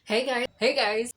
Hi guys.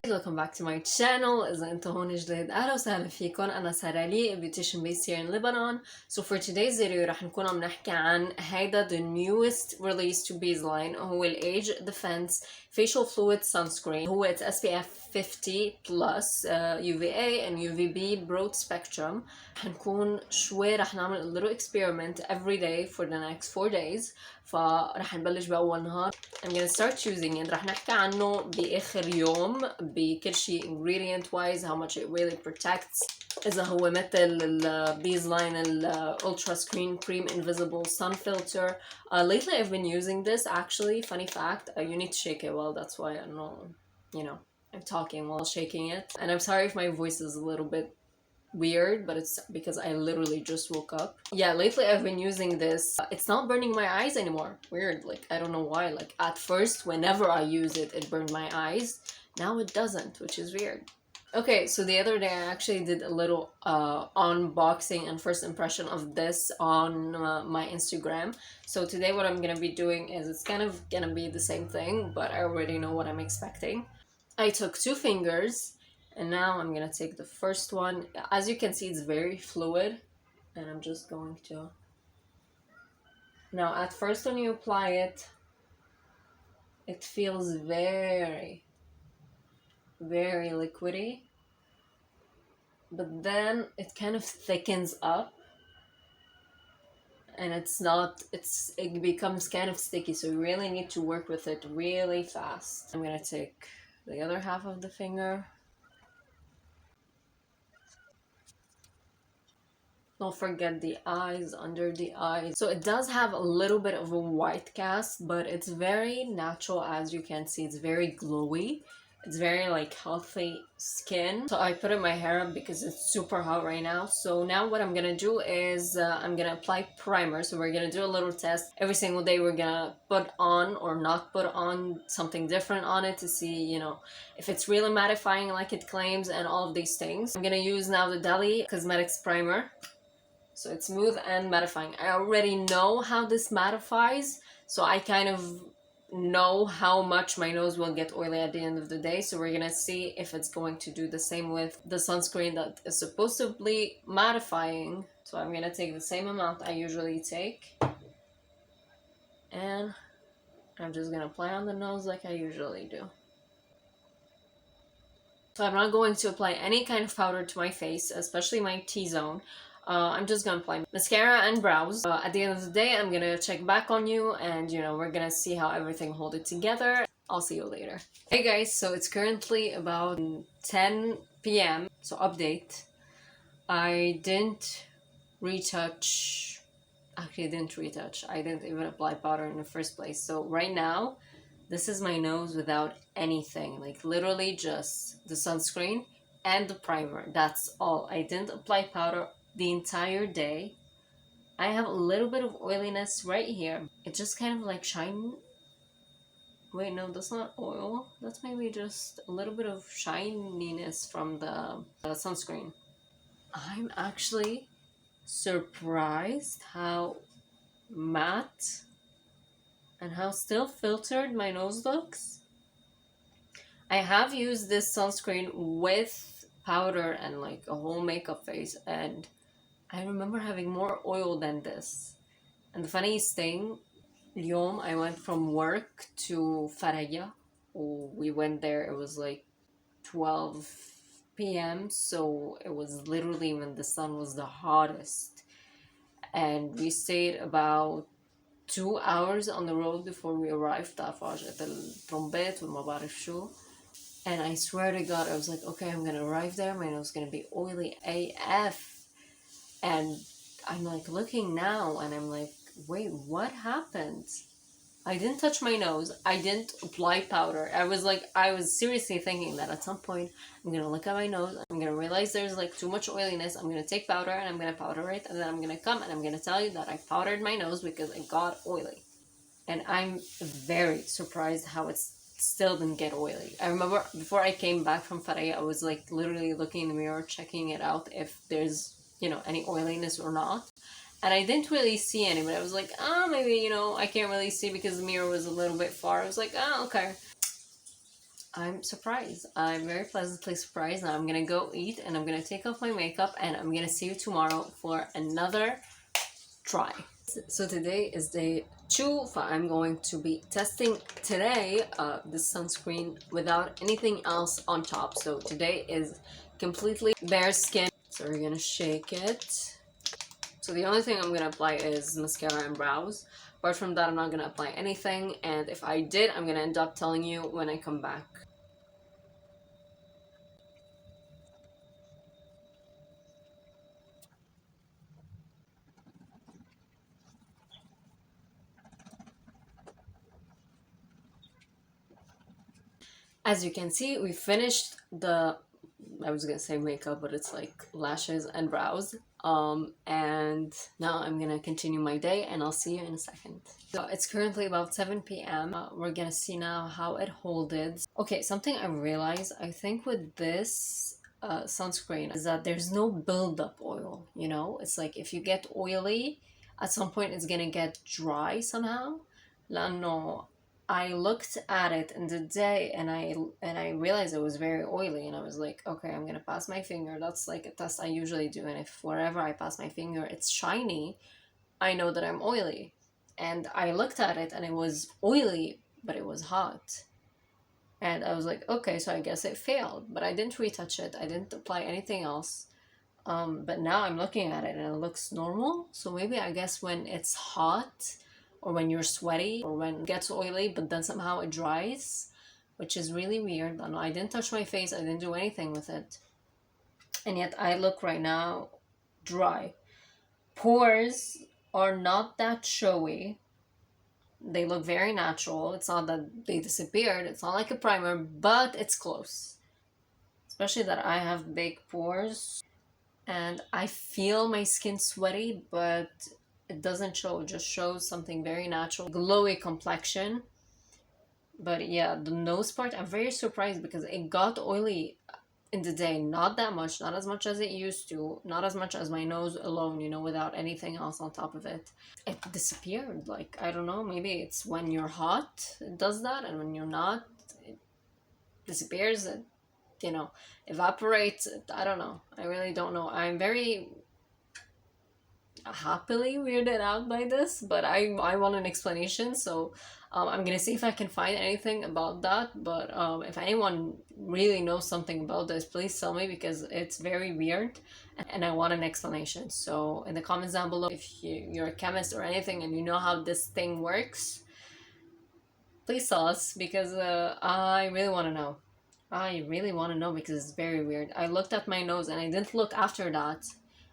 Welcome back to my channel. إذا انتوا هون جديد أهلا وسهلا فيكم. أنا سارالي beautician based here in Lebanon. So for today's video رح نكون عم نحكي عن هيدا the newest release to Beesline هو ال Age Defense Facial Fluid Sunscreen. هو it's SPF 50 plus UVA and UVB broad spectrum. رح نكون شوي رح نعمل a little experiment every day for the next 4 days. فرح نبلش بأول نهار. I'm gonna start using it. رح نحكي عنه بآخر يوم بكل شيء ingredient wise, how much it really protects. إذا هو مثل ال Beesline Ultra Screen Cream Invisible Sun Filter. Lately I've been using this actually. Funny fact, you need to shake it well. That's why I know, I'm talking while shaking it. And I'm sorry if my voice is a little bit weird, but it's because I literally just woke up. Yeah, lately I've been using this. It's not burning my eyes anymore. Weird, like I don't know why. Like at first whenever I use it, it burned my eyes. Now it doesn't, which is weird. Okay, so the other day I actually did a little unboxing and first impression of this on my Instagram. So today what I'm gonna be doing is it's kind of gonna be the same thing, but I already know what I'm expecting. I took 2 fingers and now I'm gonna take the first one. As you can see, it's very fluid and I'm just going to... Now at first when you apply it, it feels very liquidy, but then it kind of thickens up and it becomes kind of sticky, so you really need to work with it really fast. I'm gonna take the other half of the finger. Don't forget the eyes, under the eyes. So it does have a little bit of a white cast, but it's very natural. As you can see, it's very glowy. It's very like healthy skin. So I put in my hair up because it's super hot right now. So now what I'm gonna do is I'm gonna apply primer. So we're gonna do a little test. Every single day we're gonna put on or not put on something different on it to see, if it's really mattifying like it claims and all of these things. I'm gonna use now the Deli Cosmetics primer. So it's smooth and mattifying. I already know how this mattifies, so I kind of know how much my nose will get oily at the end of the day. So we're gonna see if it's going to do the same with the sunscreen that is supposedly mattifying. So I'm gonna take the same amount I usually take, and I'm just gonna apply on the nose like I usually do. So I'm not going to apply any kind of powder to my face, especially my T-zone. I'm just gonna apply mascara and brows. At the end of the day, I'm gonna check back on you and, we're gonna see how everything hold it together. I'll see you later. Hey guys, so it's currently about 10 p.m. So update. I didn't retouch. Actually, I didn't retouch. I didn't even apply powder in the first place. So right now, this is my nose without anything. Like literally just the sunscreen and the primer. That's all. I didn't apply powder the entire day. I have a little bit of oiliness right here. It just kind of like shine. Wait, no, that's not oil. That's maybe just a little bit of shininess from the sunscreen. I'm actually surprised how matte and how still filtered my nose looks. I have used this sunscreen with powder and like a whole makeup face, and I remember having more oil than this. And the funniest thing, اليوم I went from work to Fresha. We went there, it was like 12 p.m. So it was literally when the sun was the hottest. And we stayed about 2 hours on the road before we arrived. And I swear to God, I was like, okay, I'm gonna arrive there, my nose is gonna be oily AF. And I'm like looking now and I'm like, wait, what happened? I didn't touch my nose. I didn't apply powder. I was seriously thinking that at some point I'm gonna look at my nose, I'm gonna realize there's like too much oiliness, I'm gonna take powder and I'm gonna powder it, and then I'm gonna come and I'm gonna tell you that I powdered my nose because it got oily. And I'm very surprised how it still didn't get oily. I remember before I came back from Fresha, I was like literally looking in the mirror, checking it out if there's, any oiliness or not. and I didn't really see any, but I was like, oh, maybe, you know, I can't really see because the mirror was a little bit far. I was like, oh, okay. I'm surprised. I'm very pleasantly surprised. Now I'm gonna go eat and I'm gonna take off my makeup and I'm gonna see you tomorrow for another try. So today is day 2. I'm going to be testing today this sunscreen without anything else on top. So today is completely bare skin. So we're gonna shake it. So the only thing I'm gonna apply is mascara and brows. Apart from that, I'm not gonna apply anything, and if I did, I'm gonna end up telling you when I come back. As you can see, we finished the, I was gonna say makeup, but it's like lashes and brows. And now I'm gonna continue my day and I'll see you in a second. So it's currently about 7 p.m. We're gonna see now how it holded. Okay, something I realized, I think with this sunscreen is that there's no buildup oil, you know? It's like if you get oily, at some point it's gonna get dry somehow. No, I looked at it in the day and I realized it was very oily, and I was like, okay, I'm gonna pass my finger. That's like a test I usually do, and if wherever I pass my finger it's shiny, I know that I'm oily. And I looked at it and it was oily, but it was hot. And I was like, okay, so I guess it failed, but I didn't retouch it. I didn't apply anything else. But now I'm looking at it and it looks normal. So maybe I guess when it's hot, or when you're sweaty, or when it gets oily but then somehow it dries, which is really weird. I know I didn't touch my face, I didn't do anything with it, and yet I look right now dry. Pores are not that showy, they look very natural. It's not that they disappeared, it's not like a primer, but it's close, especially that I have big pores and I feel my skin sweaty, but it doesn't show. It just shows something very natural, glowy complexion. But yeah, the nose part, I'm very surprised because it got oily in the day. Not that much, not as much as it used to, not as much as my nose alone, you know, without anything else on top of it. It disappeared. Like, I don't know, maybe it's when you're hot it does that, and when you're not it disappears. It, you know, evaporates. I don't know. I really don't know. I'm very happily weirded out by this, but I want an explanation. So I'm gonna see if I can find anything about that. But if anyone really knows something about this, please tell me, because it's very weird and I want an explanation. So in the comments down below, if you're a chemist or anything and you know how this thing works, please tell us, because I really want to know. I really want to know because it's very weird. I looked at my nose and I didn't look after that,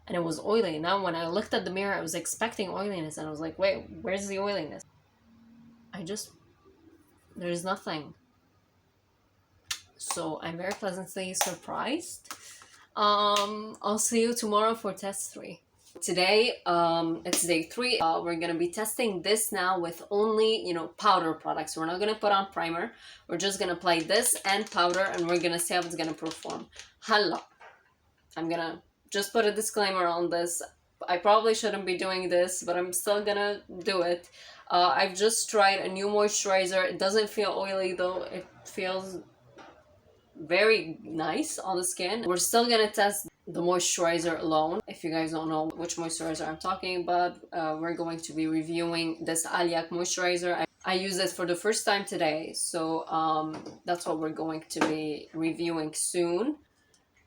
and it was oily. Now when I looked at the mirror, I was expecting oiliness and I was like, wait, where's the oiliness? There's nothing. So I'm very pleasantly surprised. I'll see you tomorrow for test 3. Today, it's day 3. We're gonna be testing this now with only, you know, powder products. We're not gonna put on primer. We're just gonna apply this and powder, and we're gonna see how it's gonna perform. Hello. I'm gonna just put a disclaimer on this. I probably shouldn't be doing this, but I'm still gonna do it. I've just tried a new moisturizer. It doesn't feel oily though. It feels very nice on the skin. We're still gonna test the moisturizer alone. If you guys don't know which moisturizer I'm talking about, we're going to be reviewing this Aliak moisturizer. I use it for the first time today, so that's what we're going to be reviewing soon.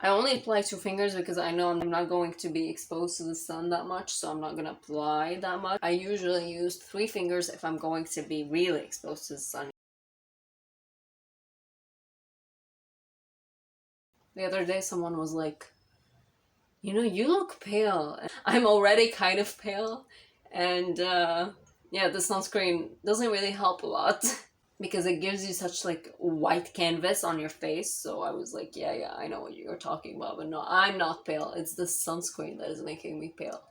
I only apply 2 fingers because I know I'm not going to be exposed to the sun that much, so I'm not gonna apply that much. I usually use 3 fingers if I'm going to be really exposed to the sun. The other day someone was like, you know, you look pale. I'm already kind of pale, and yeah, the sunscreen doesn't really help a lot because it gives you such like white canvas on your face. So I was like, yeah, I know what you're talking about, but no, I'm not pale. It's the sunscreen that is making me pale.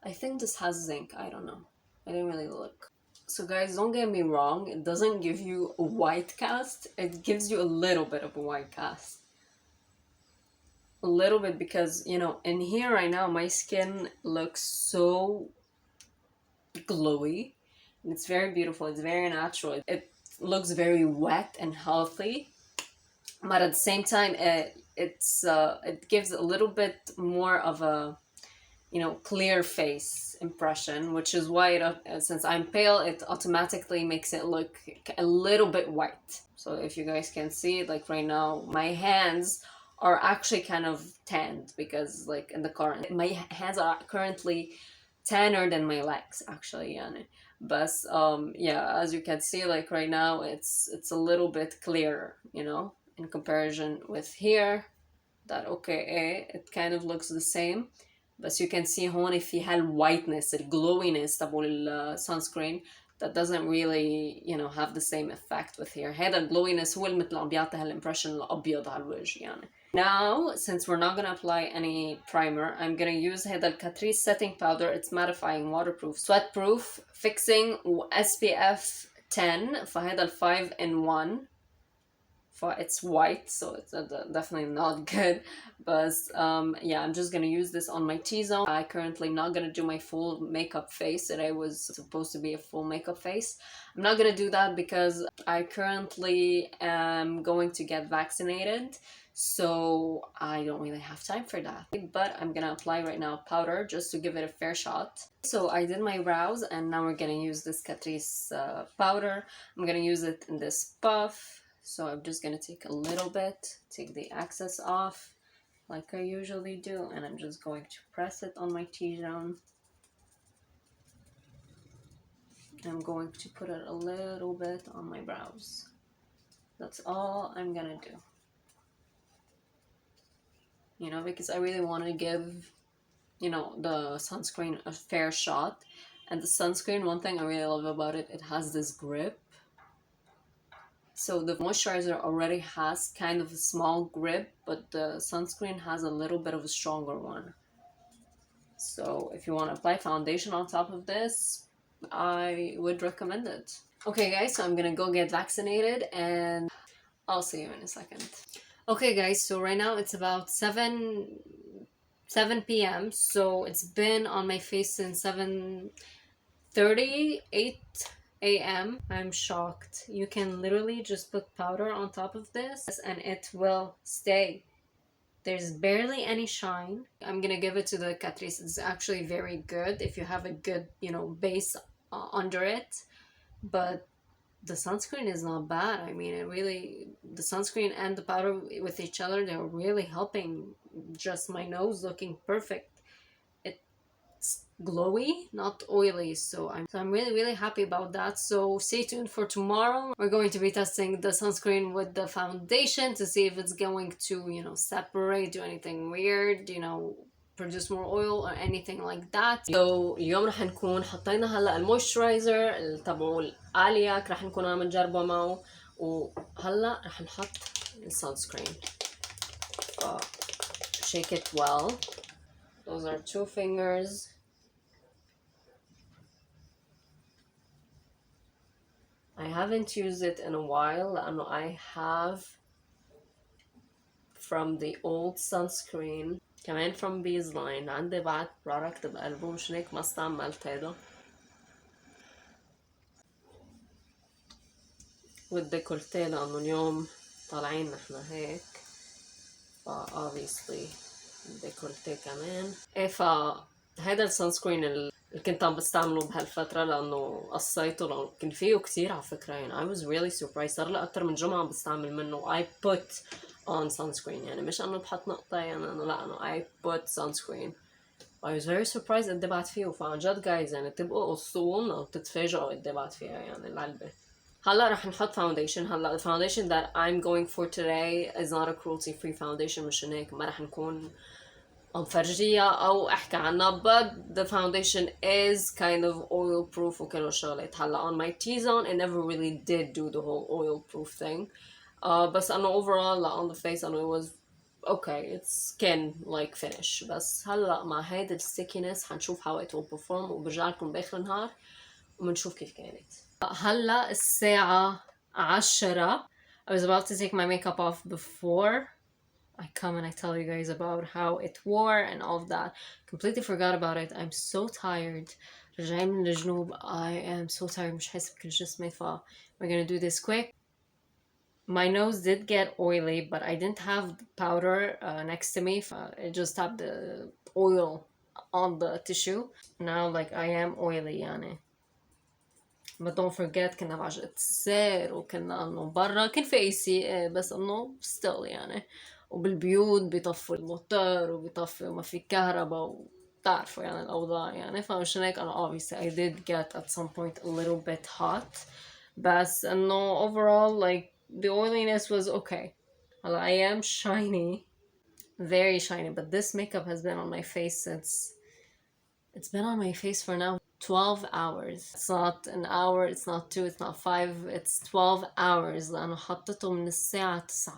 I think this has zinc. I don't know. I didn't really look. So guys, don't get me wrong. It doesn't give you a white cast. It gives you a little bit of a white cast. A little bit, because, you know, in here right now, my skin looks so glowy. And it's very beautiful. It's very natural. It looks very wet and healthy, but at the same time, it gives a little bit more of a, you know, clear face impression, which is why since I'm pale, it automatically makes it look a little bit white. So if you guys can see, like right now, my hands are actually kind of tanned because like in the current, my hands are currently tanner than my legs actually, يعني. But yeah, as you can see, like right now, it's a little bit clearer, you know, in comparison with here. That okay, it kind of looks the same. But you can see هون في whiteness, glowiness تبع sunscreen that doesn't really, you know, have the same effect with here. هذا glowiness هو اللي مثل عم بيعطي هالimpression الأبيض على الوجه يعني. Now, since we're not gonna apply any primer, I'm gonna use هذا Catrice setting powder. It's mattifying, waterproof, sweat proof, fixing, SPF 10. فهذا 5-in-1. It's white, so it's definitely not good. But yeah, I'm just gonna use this on my T-zone. I currently am not gonna do my full makeup face that I was supposed to be a full makeup face. I'm not gonna do that because I currently am going to get vaccinated, so I don't really have time for that. But I'm gonna apply right now powder just to give it a fair shot. So I did my brows, and now we're gonna use this Catrice powder. I'm gonna use it in this puff. So I'm just gonna take a little bit, take the excess off like I usually do, and I'm just going to press it on my T-zone. I'm going to put it a little bit on my brows. That's all I'm gonna do. You know, because I really want to give, you know, the sunscreen a fair shot. And the sunscreen, one thing I really love about it, it has this grip. So the moisturizer already has kind of a small grip, but the sunscreen has a little bit of a stronger one. So if you want to apply foundation on top of this, I would recommend it. Okay guys, so I'm gonna go get vaccinated and I'll see you in a second. Okay guys, so right now it's about 7 p.m. So it's been on my face since 7:38 a.m. I'm shocked. You can literally just put powder on top of this and it will stay. There's barely any shine. I'm gonna give it to the Catrice. It's actually very good if you have a good, you know, base under it. But the sunscreen is not bad. I mean, the sunscreen and the powder with each other, they're really helping. Just my nose looking perfect. Glowy, not oily, so I'm really happy about that. So stay tuned for tomorrow. We're going to be testing the sunscreen with the foundation to see if it's going to, you know, separate, do anything weird, you know, produce more oil or anything like that. So اليوم رح نكون حطينا هلا المويسترايزر تبعه الالياك، رح نكون عم نجربه معه، وهلا رح نحط السانسكرين. Shake it well. Those are 2 fingers. I haven't used it in a while لأنه I have from the old sunscreen كمان from Beezline. عندي بعد product بقلبه، مش هيك ما استعملت هيدا والديكولتيه لأنه اليوم طالعين نحنا هيك، obviously الديكولتيه كمان. ايه فهيدا السانسكرين اللي كنت عم بستعمله بهالفترة لأنه قصيته، لأنه كان فيه كتير على فكرة يعني. I was really surprised. صار لي أكتر من جمعة عم بستعمل منه. I put on sunscreen يعني، مش أنه بحط نقطة يعني، أنه لا، أنه I put sunscreen. I was very surprised قد بعت فيه. فعن جد guys يعني تبقوا قصون أو تتفاجئوا قد بعت فيها يعني العلبة. هلا رح نحط foundation. هلا the foundation that I'm going for today is not a cruelty free foundation، مش هيك ما رح نكون فرجية أو أحكي عنها. but the foundation is kind of oil proof وكل الشغلات. هلا on my T-zone it never really did do the whole oil proof thing. بس أنه overall on the face أنه it was okay, it's skin like finish. بس هلا مع هيدا stickiness حنشوف how it will perform وبرجع لكم بآخر النهار ومنشوف كيف كانت. هلا الساعة 10. I was about to take my makeup off before I come and I tell you guys about how it wore and all of that. Completely forgot about it. I'm so tired. راجعين من الجنوب. I am so tired. مش حاسة بكل جسمي. ف we're gonna do this quick. My nose did get oily, but I didn't have the powder next to me. I just tapped the oil on the tissue. Now like I am oily يعني. But don't forget كنا بعجقة السير وكنا انه برا كان في اي سي بس انه still يعني. وبالبيوت بيطفوا الموتور وبيطفوا وما في كهرباء وبتعرفوا يعني الأوضاع يعني. فمشان هيك أنا obviously I did get at some point a little bit hot. بس انه overall like the oiliness was okay. هلا I am shiny, very shiny, but this makeup has been on my face since it's been on my face for now 12 hours. It's not an hour, it's not 2, it's not 5, it's 12 hours لأنه حطيته من الساعة 9.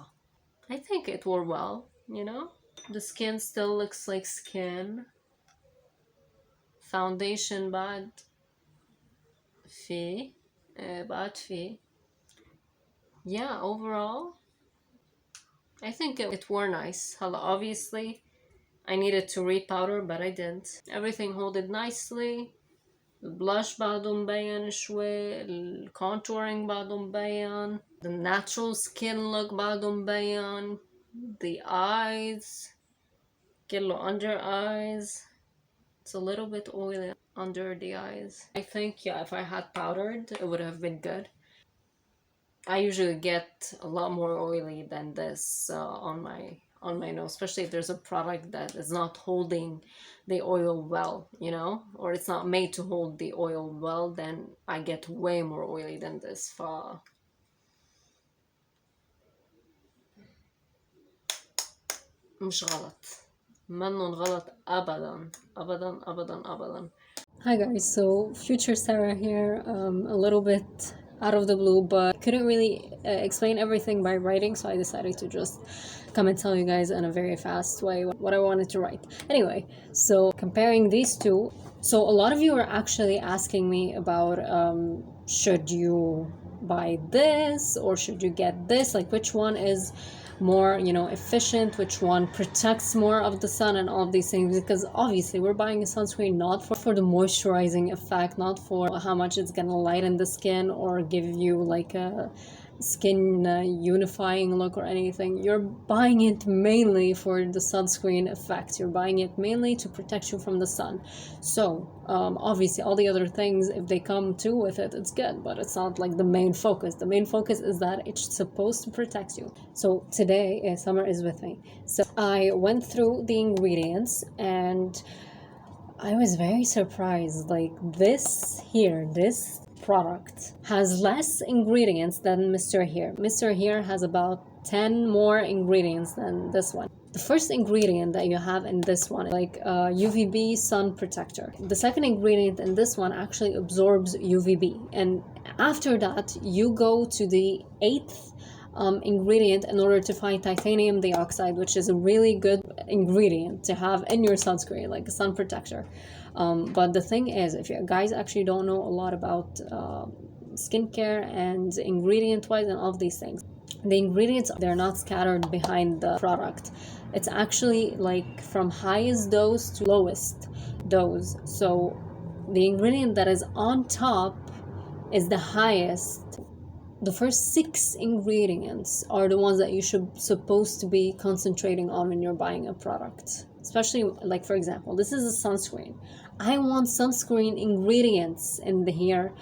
I think it wore well, you know? The skin still looks like skin. Foundation بعد في بعد في. Yeah, overall I think it wore nice. هلا obviously I needed to repowder but I didn't. Everything holded nicely. البلاش بعده مبين شوي. الcontouring بعده مبين. The natural skin look بعده مبين. The eyes. كله under eyes. It's a little bit oily under the eyes. I think yeah, if I had powdered it would have been good. I usually get a lot more oily than this on my nose, especially if there's a product that is not holding the oil well, you know, or it's not made to hold the oil well, then I get way more oily than this. مش غلط. منن غلط أبدا أبدا أبدا أبدا. Hi guys, so future Sarah here, a little bit out of the blue, but couldn't really explain everything by writing, so I decided to just come and tell you guys in a very fast way what I wanted to write. Anyway, so comparing these two, so a lot of you are actually asking me about should you buy this or should you get this, like which one is more, you know, efficient, which one protects more of the sun and all of these things, because obviously we're buying a sunscreen not for the moisturizing effect, not for how much it's gonna lighten the skin or give you like a skin unifying look or anything. You're buying it mainly for the sunscreen effect. You're buying it mainly to protect you from the sun. So obviously all the other things, if they come too with it, it's good, but it's not like the main focus. The main focus is that it's supposed to protect you. So today Summer is with me, so I went through the ingredients and I was very surprised. Like this product has less ingredients than Mr. Here. Mr. Here has about 10 more ingredients than this one. The first ingredient that you have in this one is like UVB sun protector. The second ingredient in this one actually absorbs UVB. And after that, you go to the 8th ingredient in order to find titanium dioxide, which is a really good ingredient to have in your sunscreen, like a sun protector. But the thing is, if you guys actually don't know a lot about skincare and ingredient wise and all of these things, the ingredients, they're not scattered behind the product. It's actually like from highest dose to lowest dose. So the ingredient that is on top is the highest. The first 6 ingredients are the ones that you should supposed to be concentrating on when you're buying a product. Especially like, for example, this is a sunscreen. I want sunscreen ingredients in here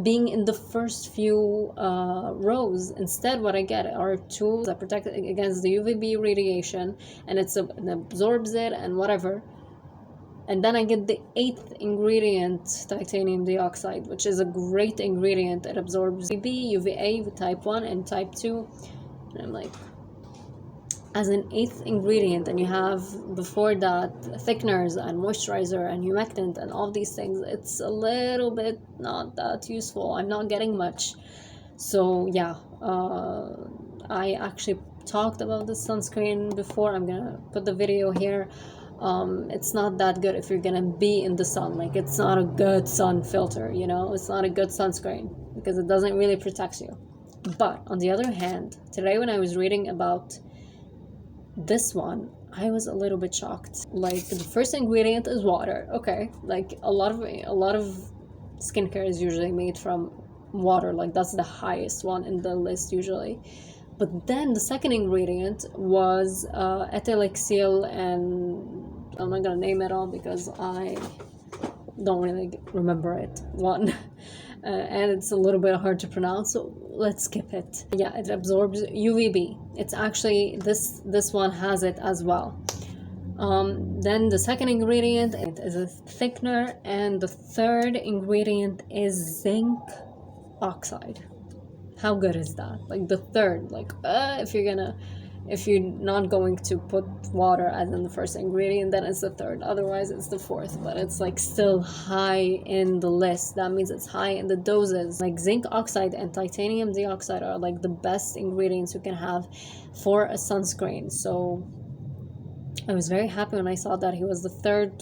being in the first few rows. Instead, what I get are tools that protect against the UVB radiation, and it absorbs it and whatever. And then I get the 8th ingredient, titanium dioxide, which is a great ingredient. It absorbs UVB, UVA with type 1 and type 2. And I'm like, as an 8th ingredient, and you have before that thickeners and moisturizer and humectant and all these things, it's a little bit not that useful. I'm not getting much. So yeah, I actually talked about the sunscreen before. I'm gonna put the video here. It's not that good if you're gonna be in the sun. Like, it's not a good sun filter, you know, it's not a good sunscreen because it doesn't really protect you. But on the other hand, today when I was reading about this one, I was a little bit shocked. Like, the first ingredient is water. Okay, like a lot of skincare is usually made from water. Like, that's the highest one in the list usually. But then the second ingredient was ethyl and I'm not gonna name it all because I don't really remember it. One. And it's a little bit hard to pronounce, so let's skip it. Yeah, it absorbs UVB. It's actually, this one has it as well. Then the second ingredient is a thickener, and the third ingredient is zinc oxide. How good is that? Like, the third, like, if you're not going to put water as in the first ingredient, then it's the third. Otherwise, it's the fourth. But it's like still high in the list. That means it's high in the doses. Like, zinc oxide and titanium dioxide are like the best ingredients you can have for a sunscreen. So I was very happy when I saw that he was the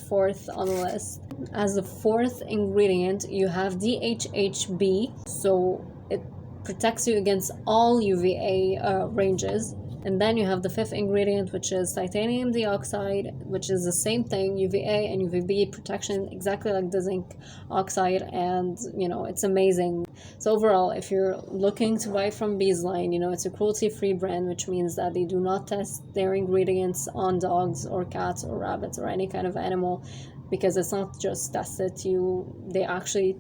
fourth on the list. As the fourth ingredient, you have DHHB. So it protects you against all UVA ranges. And then you have the fifth ingredient, which is titanium dioxide, which is the same thing, UVA and UVB protection, exactly like the zinc oxide, and you know, it's amazing. So overall, if you're looking to buy from Beesline, you know, it's a cruelty-free brand, which means that they do not test their ingredients on dogs or cats or rabbits or any kind of animal, because it's not just tested. They actually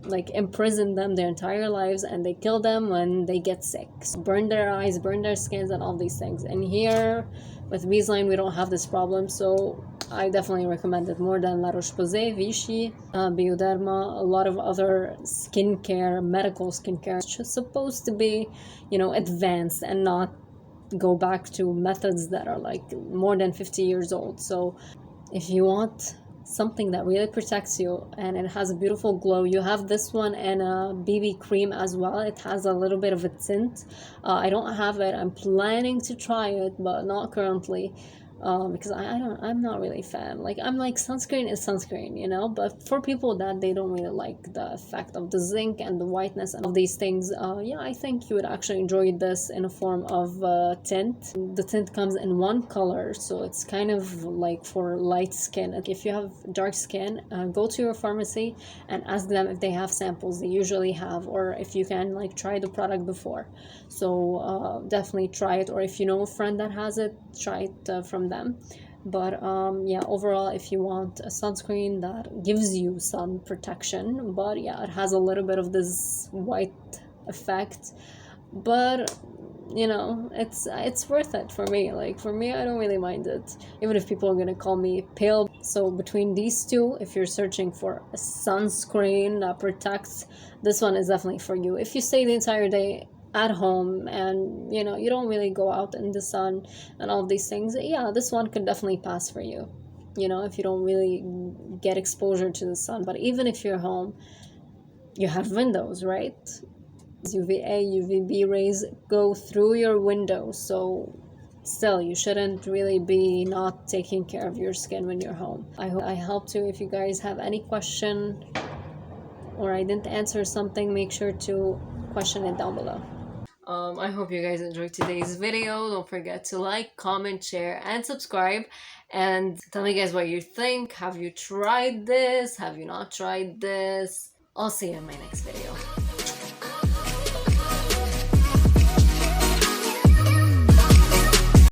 like imprison them their entire lives, and they kill them when they get sick, burn their eyes, burn their skins, and all these things. And here with Beesline, we don't have this problem, so I definitely recommend it more than La Roche-Posay, Vichy, Bioderma, a lot of other skincare, medical skincare. It's just supposed to be, you know, advanced and not go back to methods that are like more than 50 years old. So if you want something that really protects you and it has a beautiful glow, you have this one and a BB cream as well. It has a little bit of a tint. I don't have it. I'm planning to try it, but not currently, because I'm not really a fan. Like, I'm like, sunscreen is sunscreen, you know. But for people that they don't really like the effect of the zinc and the whiteness and all these things, yeah, I think you would actually enjoy this in a form of tint. The tint comes in one color, so it's kind of like for light skin. If you have dark skin, go to your pharmacy and ask them if they have samples. They usually have, or if you can like try the product before. So definitely try it, or if you know a friend that has it, try it from them. But yeah, overall, if you want a sunscreen that gives you sun protection, but yeah, it has a little bit of this white effect, but you know, it's worth it for me. Like, for me, I don't really mind it, even if people are gonna call me pale. So between these two, if you're searching for a sunscreen that protects, this one is definitely for you. If you stay the entire day at home and you know, you don't really go out in the sun and all of these things, yeah, this one could definitely pass for you, you know, if you don't really get exposure to the sun. But even if you're home, you have windows, right? UVA, UVB rays go through your window, so still, you shouldn't really be not taking care of your skin when you're home. I hope I helped you. If you guys have any question or I didn't answer something, make sure to question it down below. I hope you guys enjoyed today's video. Don't forget to like, comment, share, and subscribe. And tell me guys what you think. Have you tried this? Have you not tried this? I'll see you in my next video.